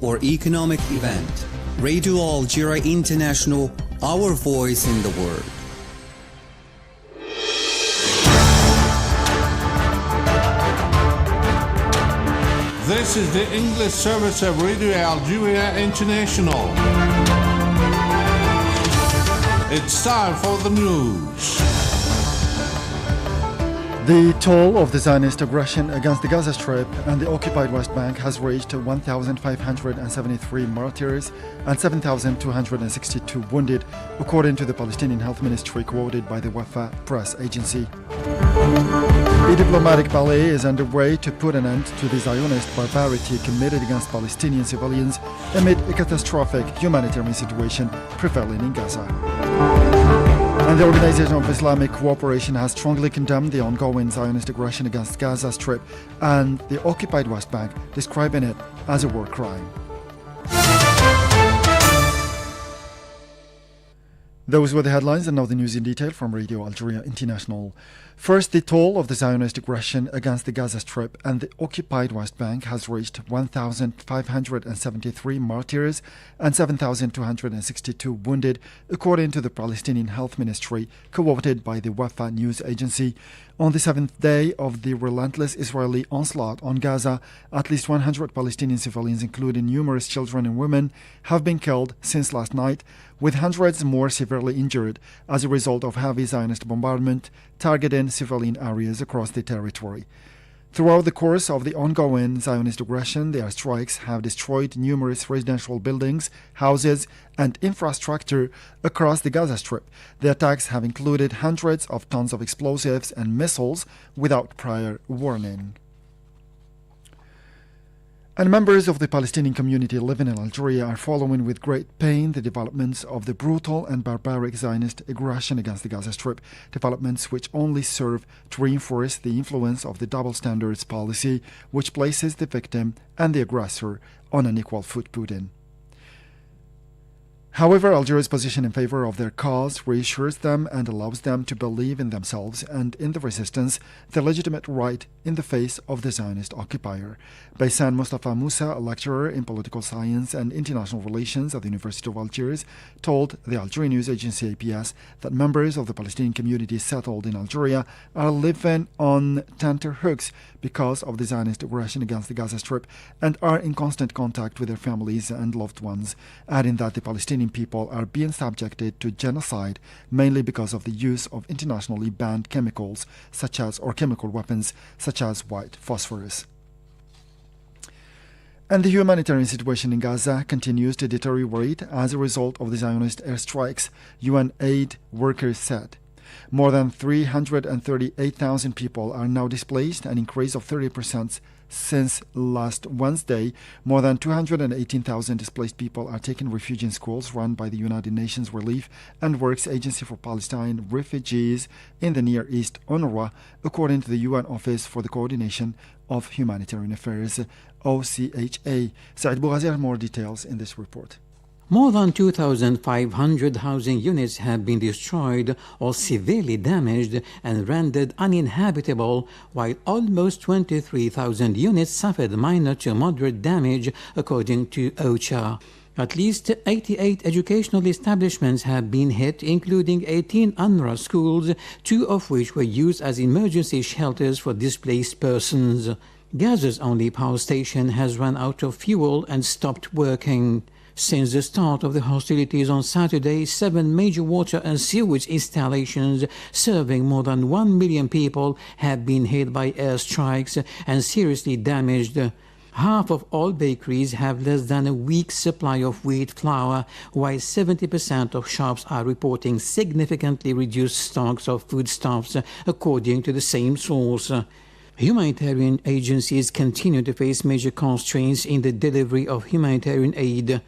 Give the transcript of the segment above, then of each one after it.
or economic event. Radio Algeria International, our voice in the world. This is the English service of Radio Algeria International. It's time for the news. The toll of the Zionist aggression against the Gaza Strip and the occupied West Bank has reached 1,573 martyrs and 7,262 wounded, according to the Palestinian Health Ministry quoted by the Wafa press agency. A diplomatic ballet is underway to put an end to the Zionist barbarity committed against Palestinian civilians amid a catastrophic humanitarian situation prevailing in Gaza. And the Organization of Islamic Cooperation has strongly condemned the ongoing Zionist aggression against Gaza Strip and the occupied West Bank, describing it as a war crime. Those were the headlines, and now the news in detail from Radio Algeria International. First, the toll of the Zionist aggression against the Gaza Strip and the occupied West Bank has reached 1,573 martyrs and 7,262 wounded, according to the Palestinian Health Ministry, quoted by the Wafa news agency. On the seventh day of the relentless Israeli onslaught on Gaza, at least 100 Palestinian civilians, including numerous children and women, have been killed since last night, with hundreds more severely injured as a result of heavy Zionist bombardment targeting civilian areas across the territory. Throughout the course of the ongoing Zionist aggression, the airstrikes have destroyed numerous residential buildings, houses, and infrastructure across the Gaza Strip. The attacks have included hundreds of tons of explosives and missiles without prior warning. And members of the Palestinian community living in Algeria are following with great pain the developments of the brutal and barbaric Zionist aggression against the Gaza Strip, developments which only serve to reinforce the influence of the double standards policy, which places the victim and the aggressor on an equal footing. However, Algeria's position in favor of their cause reassures them and allows them to believe in themselves and in the resistance, the legitimate right in the face of the Zionist occupier. Baysan Mustafa Musa, a lecturer in political science and international relations at the University of Algiers, told the Algerian news agency APS that members of the Palestinian community settled in Algeria are living on tenterhooks because of the Zionist aggression against the Gaza Strip and are in constant contact with their families and loved ones, adding that the Palestinian people are being subjected to genocide mainly because of the use of internationally banned chemicals or chemical weapons such as white phosphorus. And the humanitarian situation in Gaza continues to deteriorate as a result of the Zionist airstrikes, UN aid workers said. More than 338,000 people are now displaced, an increase of 30% since last Wednesday. More than 218,000 displaced people are taking refuge in schools run by the United Nations Relief and Works Agency for Palestine Refugees in the Near East, UNRWA, according to the UN Office for the Coordination of Humanitarian Affairs, OCHA. Said Boughazir has more details in this report. More than 2,500 housing units have been destroyed or severely damaged and rendered uninhabitable, while almost 23,000 units suffered minor to moderate damage, according to OCHA. At least 88 educational establishments have been hit, including 18 UNRWA schools, 2 of which were used as emergency shelters for displaced persons. Gaza's only power station has run out of fuel and stopped working. Since the start of the hostilities on Saturday, 7 major water and sewage installations serving more than 1 million people have been hit by airstrikes and seriously damaged. Half of all bakeries have less than a week's supply of wheat flour, while 70% of shops are reporting significantly reduced stocks of foodstuffs, according to the same source. Humanitarian agencies continue to face major constraints in the delivery of humanitarian aid.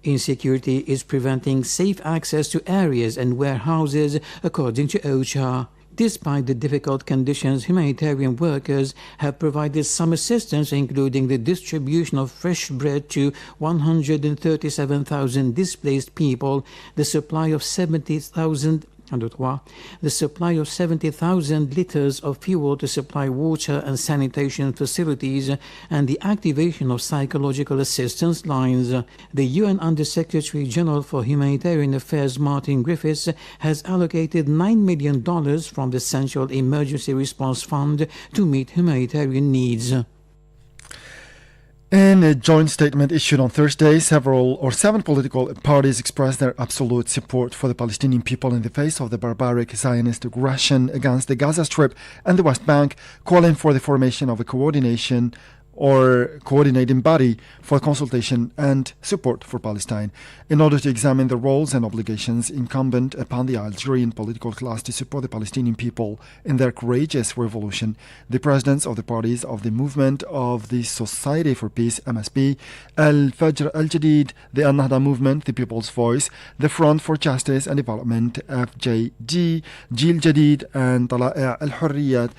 Insecurity is preventing safe access to areas and warehouses, according to OCHA. Despite the difficult conditions, humanitarian workers have provided some assistance, including the distribution of fresh bread to 137,000 displaced people, the supply of 70,000 Under 3, the supply of 70,000 litres of fuel to supply water and sanitation facilities and the activation of psychological assistance lines. The UN Under-Secretary General for Humanitarian Affairs Martin Griffiths has allocated $9 million from the Central Emergency Response Fund to meet humanitarian needs. In a joint statement issued on Thursday, seven political parties expressed their absolute support for the Palestinian people in the face of the barbaric Zionist aggression against the Gaza Strip and the West Bank, calling for the formation of a coordinating body for consultation and support for Palestine in order to examine the roles and obligations incumbent upon the Algerian political class to support the Palestinian people in their courageous revolution. The presidents of the parties of the Movement of the Society for Peace, MSP, Al-Fajr Al-Jadid, the Al-Nahda Movement, the People's Voice, the Front for Justice and Development, FJD, Jil Jadid, and Tala'i' Al-Hurriyat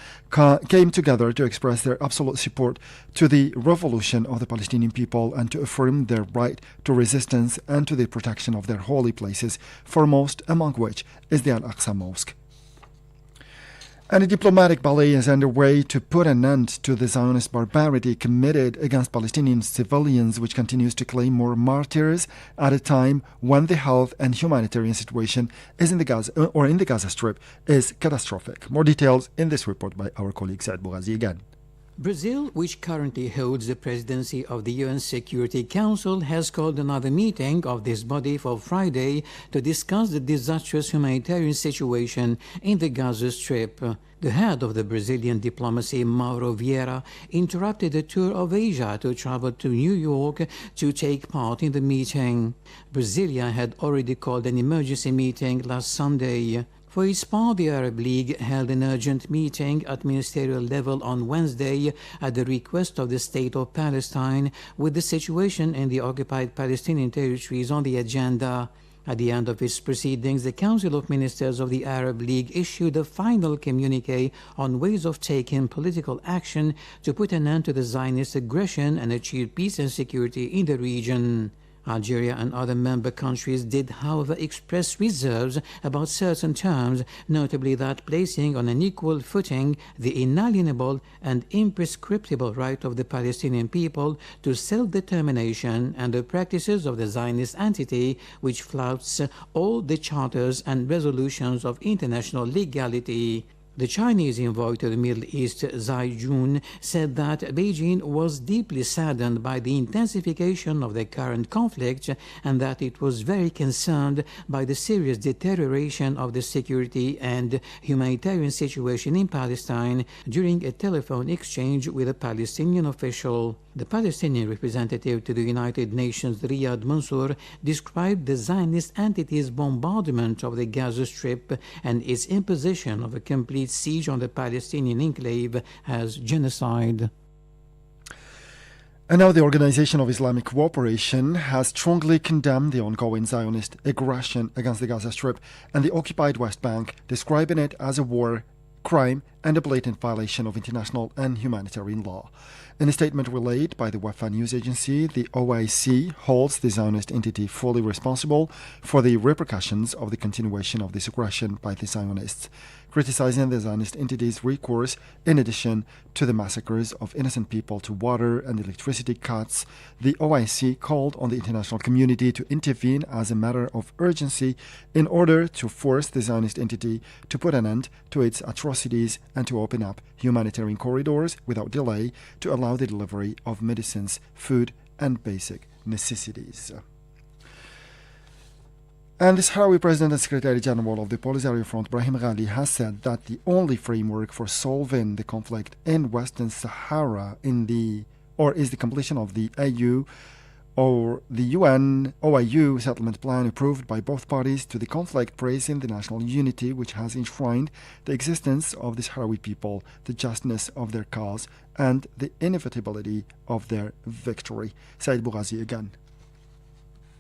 came together to express their absolute support to the revolution of the Palestinian people and to affirm their right to resistance and to the protection of their holy places, foremost among which is the Al-Aqsa Mosque. And a diplomatic ballet is underway to put an end to the Zionist barbarity committed against Palestinian civilians, which continues to claim more martyrs at a time when the health and humanitarian situation in the Gaza Strip is catastrophic. More details in this report by our colleague Saad Bougazi again. Brazil, which currently holds the presidency of the UN Security Council, has called another meeting of this body for Friday to discuss the disastrous humanitarian situation in the Gaza Strip. The head of the Brazilian diplomacy, Mauro Vieira, interrupted a tour of Asia to travel to New York to take part in the meeting. Brasilia had already called an emergency meeting last Sunday. For its part, the Arab League held an urgent meeting at ministerial level on Wednesday at the request of the State of Palestine, with the situation in the occupied Palestinian territories on the agenda. At the end of its proceedings, the Council of Ministers of the Arab League issued a final communiqué on ways of taking political action to put an end to the Zionist aggression and achieve peace and security in the region. Algeria and other member countries did, however, express reserves about certain terms, notably that placing on an equal footing the inalienable and imprescriptible right of the Palestinian people to self-determination and the practices of the Zionist entity, which flouts all the charters and resolutions of international legality. The Chinese envoy to the Middle East, Zhai Jun, said that Beijing was deeply saddened by the intensification of the current conflict and that it was very concerned by the serious deterioration of the security and humanitarian situation in Palestine during a telephone exchange with a Palestinian official. The Palestinian representative to the United Nations, Riyad Mansour, described the Zionist entity's bombardment of the Gaza Strip and its imposition of a complete siege on the Palestinian enclave as genocide. And now the Organization of Islamic Cooperation has strongly condemned the ongoing Zionist aggression against the Gaza Strip and the occupied West Bank, describing it as a war crime and a blatant violation of international and humanitarian law. In a statement relayed by the Wafa news agency, the OIC holds the Zionist entity fully responsible for the repercussions of the continuation of this aggression by the Zionists, criticizing the Zionist entity's recourse in addition to the massacres of innocent people to water and electricity cuts. The OIC called on the international community to intervene as a matter of urgency in order to force the Zionist entity to put an end to its atrocities and to open up humanitarian corridors without delay to allow the delivery of medicines, food, and basic necessities. And the Sahrawi President and Secretary General of the Polisario Front, Brahim Ghali, has said that the only framework for solving the conflict in Western Sahara is the completion of the AU or the UN OIU settlement plan approved by both parties to the conflict, praising the national unity which has enshrined the existence of the Sahrawi people, the justness of their cause, and the inevitability of their victory. Said Bougazi again.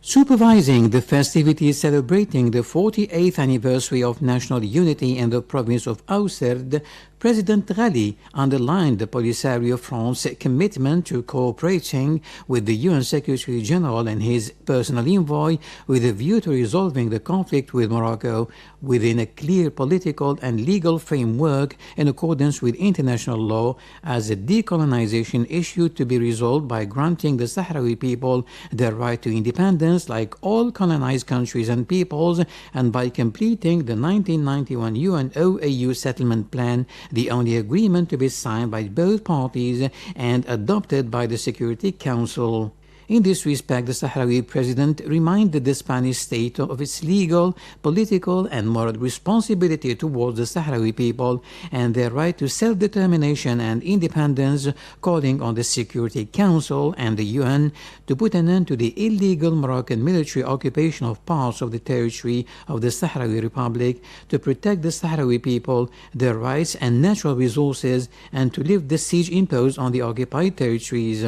Supervising the festivities celebrating the 48th anniversary of national unity in the province of Auxerre, President Ghali underlined the Polisario France's commitment to cooperating with the UN Secretary General and his personal envoy with a view to resolving the conflict with Morocco within a clear political and legal framework in accordance with international law as a decolonization issue to be resolved by granting the Sahrawi people their right to independence like all colonized countries and peoples, and by completing the 1991 UN-OAU settlement plan, the only agreement to be signed by both parties and adopted by the Security Council. In this respect, the Sahrawi president reminded the Spanish state of its legal, political, and moral responsibility towards the Sahrawi people and their right to self-determination and independence, calling on the Security Council and the UN to put an end to the illegal Moroccan military occupation of parts of the territory of the Sahrawi Republic, to protect the Sahrawi people, their rights and natural resources, and to lift the siege imposed on the occupied territories.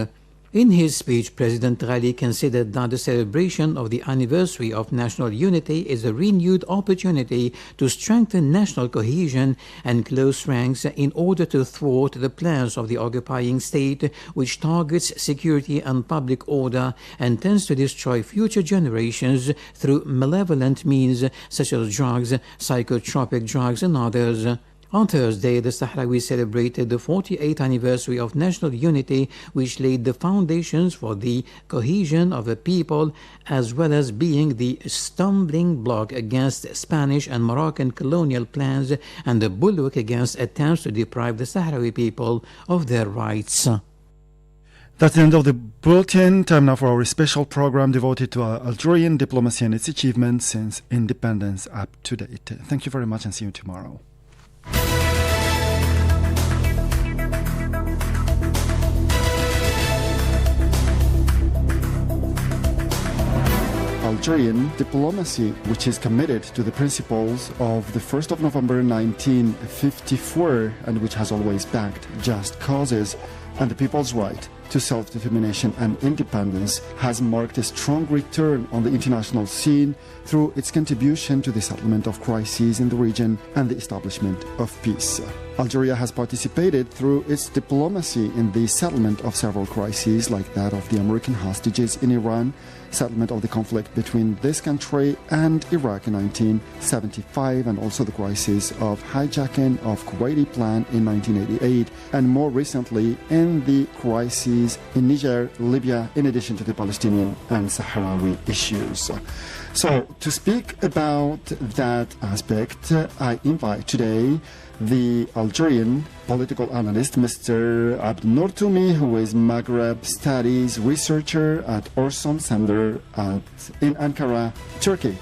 In his speech, President Ghali considered that the celebration of the anniversary of national unity is a renewed opportunity to strengthen national cohesion and close ranks in order to thwart the plans of the occupying state, which targets security and public order and tends to destroy future generations through malevolent means such as drugs, psychotropic drugs, and others. On Thursday, the Sahrawis celebrated the 48th anniversary of national unity, which laid the foundations for the cohesion of a people, as well as being the stumbling block against Spanish and Moroccan colonial plans and the bulwark against attempts to deprive the Sahrawi people of their rights. That's the end of the bulletin. Time now for our special program devoted to Algerian diplomacy and its achievements since independence up to date. Thank you very much and see you tomorrow. Algerian diplomacy, which is committed to the principles of the 1st of November 1954 and which has always backed just causes and the people's right to self-determination and independence, has marked a strong return on the international scene through its contribution to the settlement of crises in the region and the establishment of peace. Algeria has participated through its diplomacy in the settlement of several crises, like that of the American hostages in Iran, settlement of the conflict between this country and Iraq in 1975, and also the crisis of hijacking of Kuwaiti plan in 1988, and more recently in the crises in Niger, Libya, in addition to the Palestinian and Sahrawi issues. So, to speak about that aspect, I invite today the Algerian political analyst, Mr. Abdenour Toumi, who is Maghreb Studies researcher at Orson Center in Ankara, Turkey.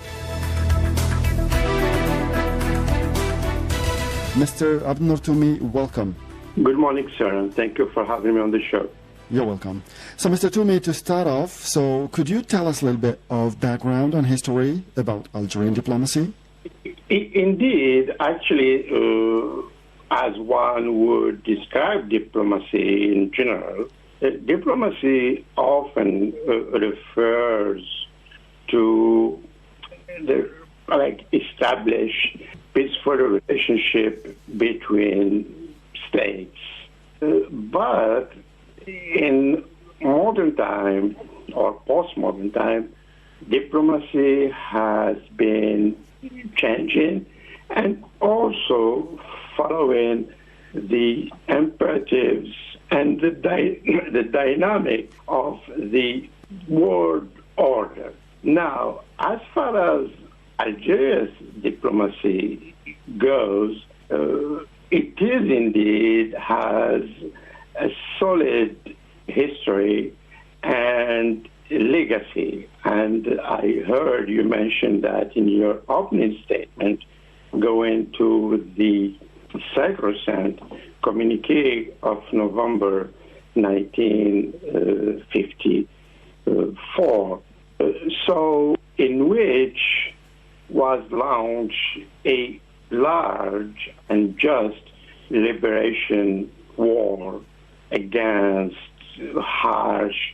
Mr. Abdenour Toumi, welcome. Good morning, sir, and thank you for having me on the show. You're welcome. So, Mr. Toumi, to start off, so could you tell us a little bit of background and history about Algerian diplomacy? Indeed, actually, as one would describe diplomacy in general, diplomacy often refers to the establish peaceful relationship between states. But in modern time or postmodern time, diplomacy has been changing and also following the imperatives and the dynamic of the world order. Now, as far as Algeria's diplomacy goes, it is indeed has a solid history and legacy. And I heard you mention that in your opening statement, going to the sacrosanct communique of November 1954, so in which was launched a large and just liberation war against harsh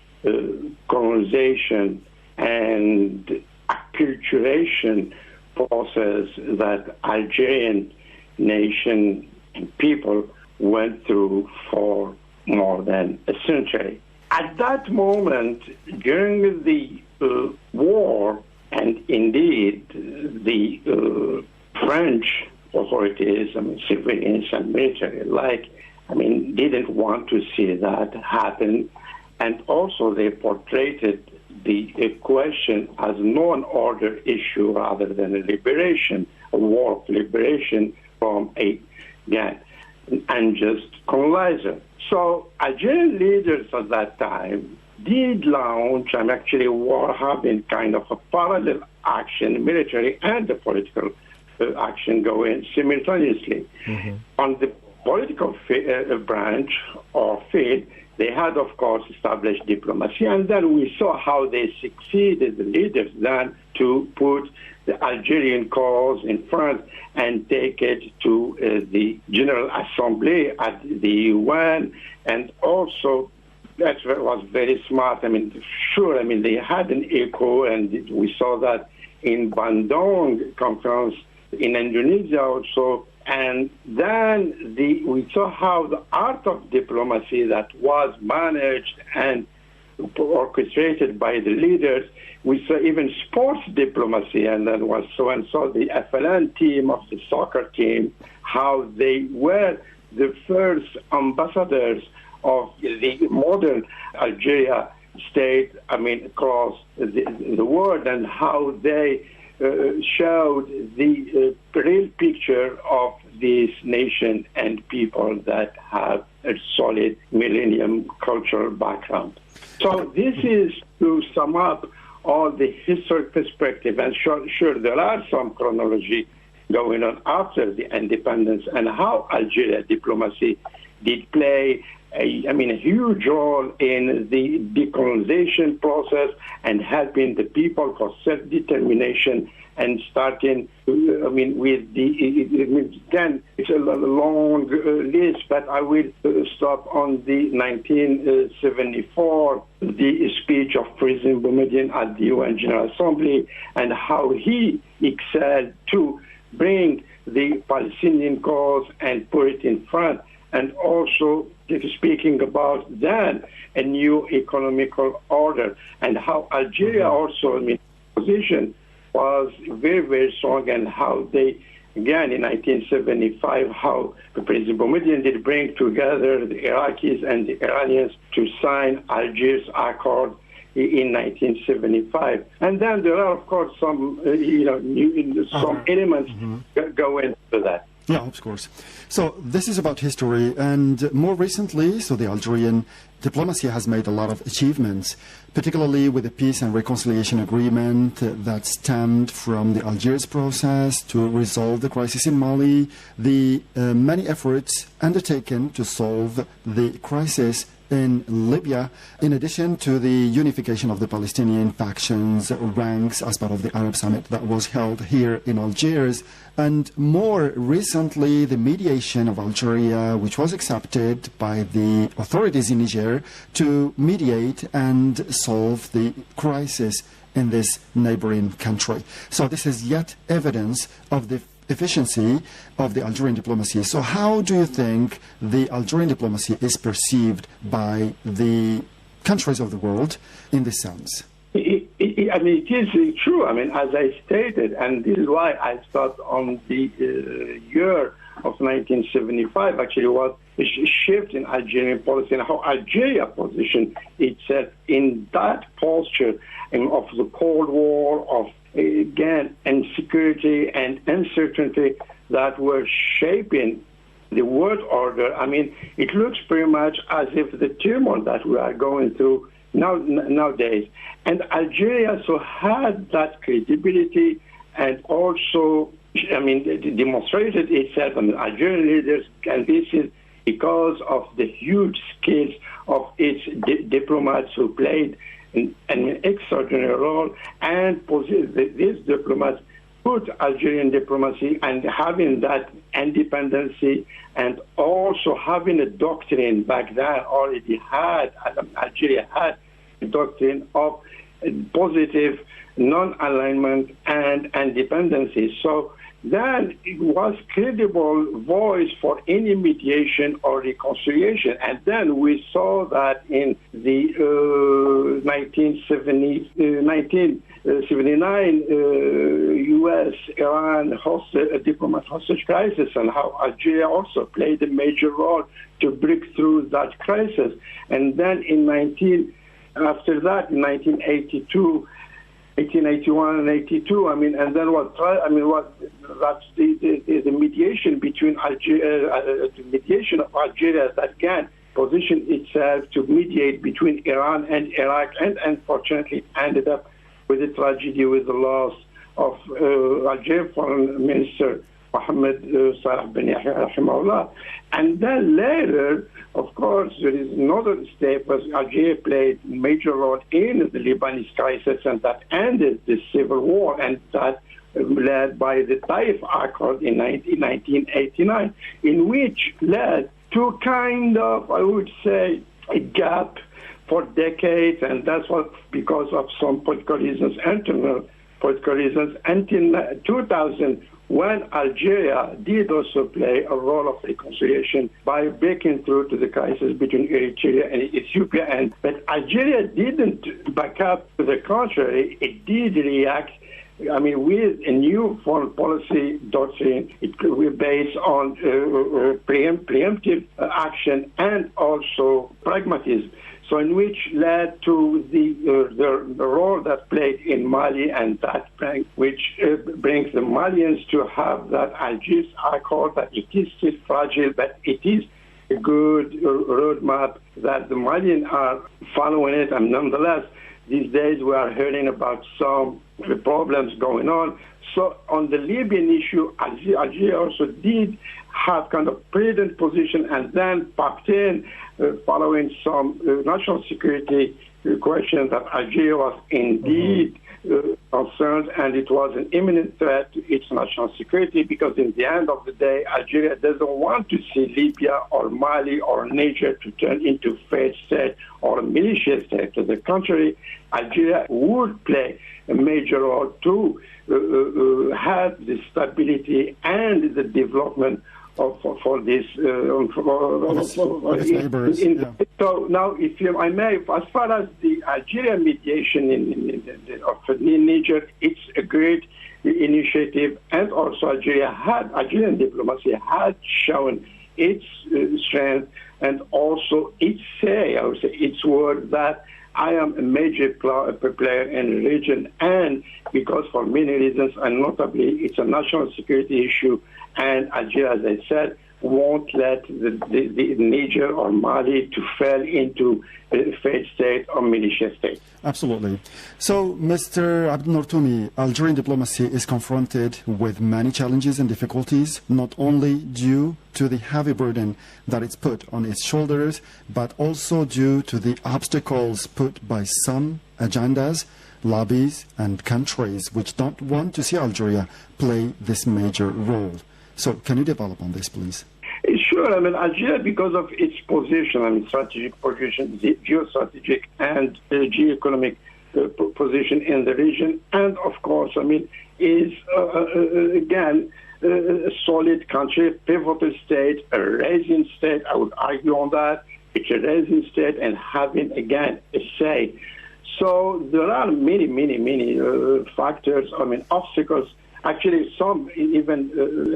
colonization and acculturation process that Algerian nation and people went through for more than a century. At that moment, during the war, and indeed the French authorities, civilians and military alike, didn't want to see that happen. And also they portrayed the question as non-order issue rather than a war of liberation from an unjust colonizer. So Algerian leaders at that time did launch, actually war having kind of a parallel action, military and the political action going simultaneously. Mm-hmm. On the political branch or field, they had, of course, established diplomacy, and then we saw how they succeeded, the leaders then, to put the Algerian cause in front and take it to the General Assembly at the UN, and also that was very smart. They had an echo, and we saw that in Bandung conference in Indonesia also. And then we saw how the art of diplomacy that was managed and orchestrated by the leaders. We saw even sports diplomacy, and then saw the FLN team of the soccer team, how they were the first ambassadors of the modern Algeria state, across the world, and how they showed the real picture of this nation and people that have a solid millennium cultural background. So this is to sum up all the historic perspective, and sure there are some chronology going on after the independence and how Algeria diplomacy did play a huge role in the decolonization process and helping the people for self-determination and starting, with then it's a long list, but I will stop on the 1974, the speech of President Boumediene at the UN General Assembly, and how he excelled to bring the Palestinian cause and put it in front, and also speaking about then a new economical order, and how Algeria also, position was very, very strong, and how they, again, in 1975, how President Boumediene did bring together the Iraqis and the Iranians to sign Algiers Accord in 1975. And then there are, of course, some, some elements go into that. Yeah, of course. So this is about history, and more recently, the Algerian diplomacy has made a lot of achievements, particularly with the peace and reconciliation agreement that stemmed from the Algiers process to resolve the crisis in Mali, the many efforts undertaken to solve the crisis in Libya, in addition to the unification of the Palestinian factions ranks as part of the Arab Summit that was held here in Algiers, and more recently the mediation of Algeria, which was accepted by the authorities in Niger to mediate and solve the crisis in this neighboring country. So this is yet evidence of the efficiency of the Algerian diplomacy. So how do you think the Algerian diplomacy is perceived by the countries of the world in this sense? It is true. As I stated, and this is why I start on the year of 1975, actually was a shift in Algerian policy and how Algeria positioned itself in that posture of the Cold War, of again, insecurity and uncertainty that were shaping the world order. It looks pretty much as if the turmoil that we are going through nowadays. And Algeria so had that credibility and also, demonstrated itself, Algerian leaders, and this is because of the huge skills of its diplomats who played an extraordinary role, and these diplomats put Algerian diplomacy and having that independency, and also having a doctrine back then already had, Algeria had a doctrine of positive non-alignment and independency. So then it was credible voice for any mediation or reconciliation. And then we saw that in the 1979 U.S.-Iran diplomat hostage crisis, and how Algeria also played a major role to break through that crisis. And then after that, in 1982, 1881 and 82. And then that's the mediation between Algeria, the mediation of Algeria that again positioned itself to mediate between Iran and Iraq, and unfortunately ended up with a tragedy with the loss of Algerian Foreign Minister Mohammed Salah bin Yahya, rahimahullah. And then later, of course, there is another step where Algeria played a major role in the Lebanese crisis, and that ended the civil war, and that led by the Taif Accord in 1989, in which led to kind of, I would say, a gap for decades, and that's what because of some political reasons, internal political reasons, until 2000, when Algeria did also play a role of reconciliation by breaking through to the crisis between Eritrea and Ethiopia. But Algeria didn't back up. To the contrary, it did react, with a new foreign policy doctrine. We're based on preemptive action and also pragmatism. So in which led to the role that played in Mali, and that which brings the Malians to have that Algiers Accord, that it is still fragile, but it is a good roadmap that the Malians are following it. And nonetheless, these days we are hearing about some problems going on. So on the Libyan issue, Algeria also did have kind of prudent position, and then popped in following some national security questions that Algeria was indeed concerned, and it was an imminent threat to its national security, because in the end of the day, Algeria doesn't want to see Libya or Mali or Niger to turn into failed state or a militia state. To the contrary, Algeria would play a major role to have the stability and the development for this. So now, if I may, as far as the Algerian mediation in Niger, it's a great initiative, and also Algerian diplomacy had shown its strength and also its say, I would say, its word that I am a major player in the region, and because for many reasons, and notably it's a national security issue, and Algeria, as I said, won't let the Niger or Mali to fall into a failed state or militia state. Absolutely. So, Mr. Abdel Toumi, Algerian diplomacy is confronted with many challenges and difficulties, not only due to the heavy burden that it's put on its shoulders, but also due to the obstacles put by some agendas, lobbies, and countries which don't want to see Algeria play this major role. So can you develop on this, please? Sure. Algeria, because of its position, strategic position, geostrategic and geoeconomic position in the region, and of course, is again a solid country, pivotal state, a rising state. I would argue on that. It's a rising state and having again a say. So there are many factors. Obstacles. Actually, some even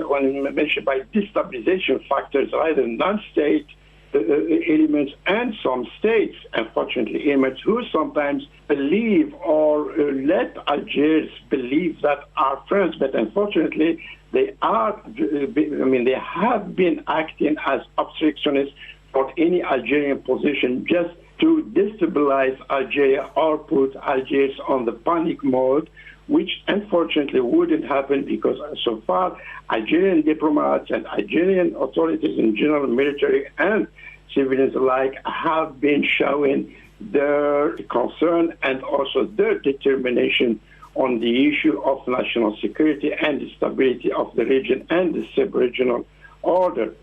when mentioned by destabilization factors, either non-state elements and some states, unfortunately, elements who sometimes believe or let Algiers believe that are friends, but unfortunately, they are. They have been acting as obstructionists for any Algerian position, just to destabilize Algeria or put Algiers on the panic mode, which unfortunately wouldn't happen, because so far Algerian diplomats and Algerian authorities in general, military and civilians alike, have been showing their concern and also their determination on the issue of national security and the stability of the region and the sub-regional order.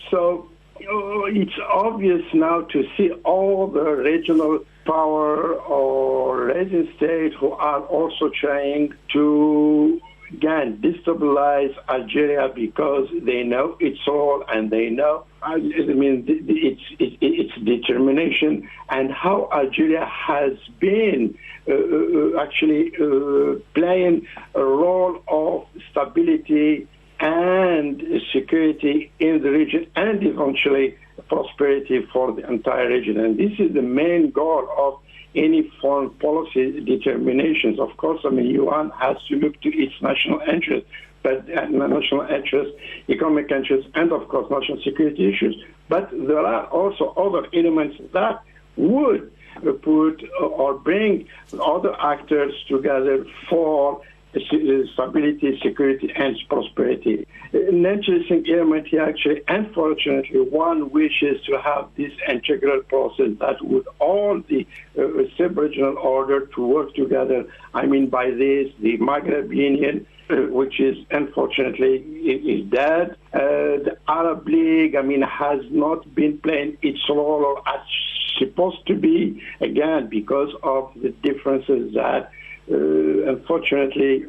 So it's obvious now to see all the regional power or resident state who are also trying to, again, destabilize Algeria because they know its role and they know, its determination and how Algeria has been playing a role of stability and security in the region and eventually prosperity for the entire region. And this is the main goal of any foreign policy determinations. Of course, UN has to look to its national interest, but national interest, economic interest, and of course national security issues. But there are also other elements that would put or bring other actors together for stability, security, and prosperity. An interesting element here, actually, unfortunately, one wishes to have this integral process that would all the sub-regional order to work together. I mean by this, the Maghreb Union, which is unfortunately is dead. The Arab League, has not been playing its role as supposed to be, again, because of the differences that unfortunately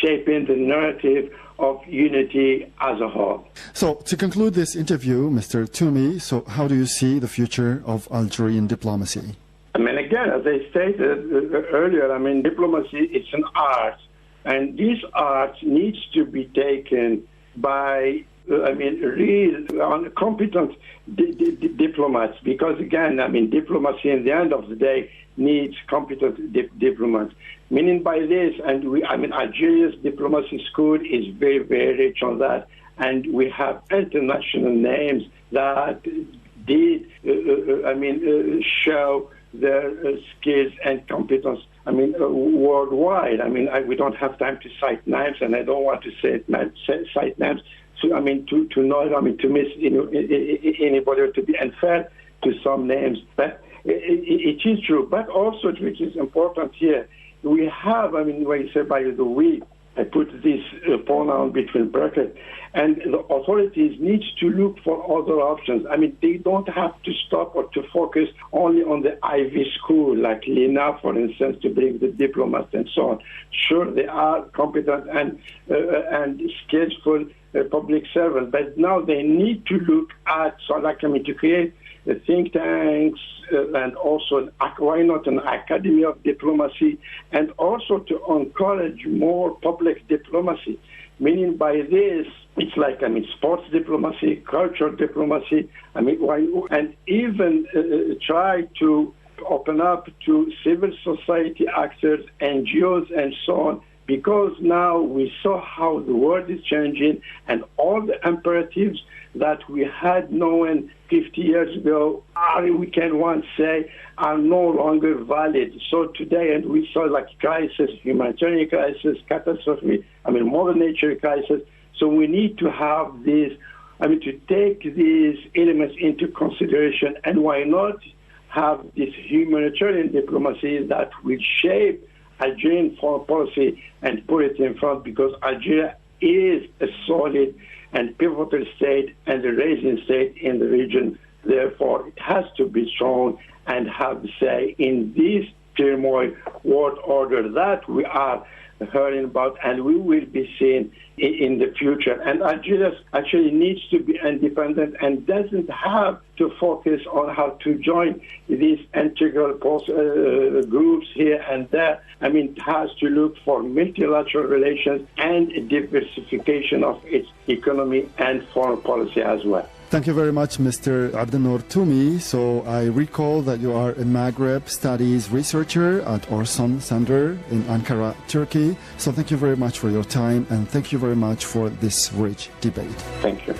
shaping the narrative of unity as a whole. So, to conclude this interview, Mr. Toumi, so how do you see the future of Algerian diplomacy? Again, as I stated earlier, diplomacy is an art, and this art needs to be taken by real competent diplomats, because again, diplomacy in the end of the day needs competent diplomats. Meaning by this, and Algeria's diplomacy school is very, very rich on that, and we have international names that did, show their skills and competence. Worldwide. We don't have time to cite names, and I don't want to cite names. So, to miss anybody or to be unfair to some names, but it is true. But also, which is important here, we have, when you say by the we, I put this pronoun between brackets, and the authorities need to look for other options. They don't have to stop or to focus only on the Ivy school, like Lina, for instance, to bring the diplomats and so on. Sure, they are competent and skillful public servants, but now they need to look at, to create think tanks and also, why not an academy of diplomacy, and also to encourage more public diplomacy. Meaning by this, it's like, sports diplomacy, cultural diplomacy, and even try to open up to civil society actors, NGOs, and so on, because now we saw how the world is changing and all the imperatives that we had known 50 years ago, we can once say, are no longer valid. So today, and we saw crisis, humanitarian crisis, catastrophe, mother nature crisis. So we need to have this, to take these elements into consideration, and why not have this humanitarian diplomacy that will shape Algerian foreign policy and put it in front, because Algeria is a solid and pivotal state and a rising state in the region. Therefore, it has to be strong and have say in this turmoil world order that we are hearing about and we will be seeing in the future. And Algeria actually needs to be independent and doesn't have to focus on how to join these integral groups here and there. It has to look for multilateral relations and diversification of its economy and foreign policy as well. Thank you very much, Mr. Abdenour Toumi. So I recall that you are a Maghreb studies researcher at Orson Center in Ankara, Turkey. So thank you very much for your time, and thank you very much for this rich debate. Thank you.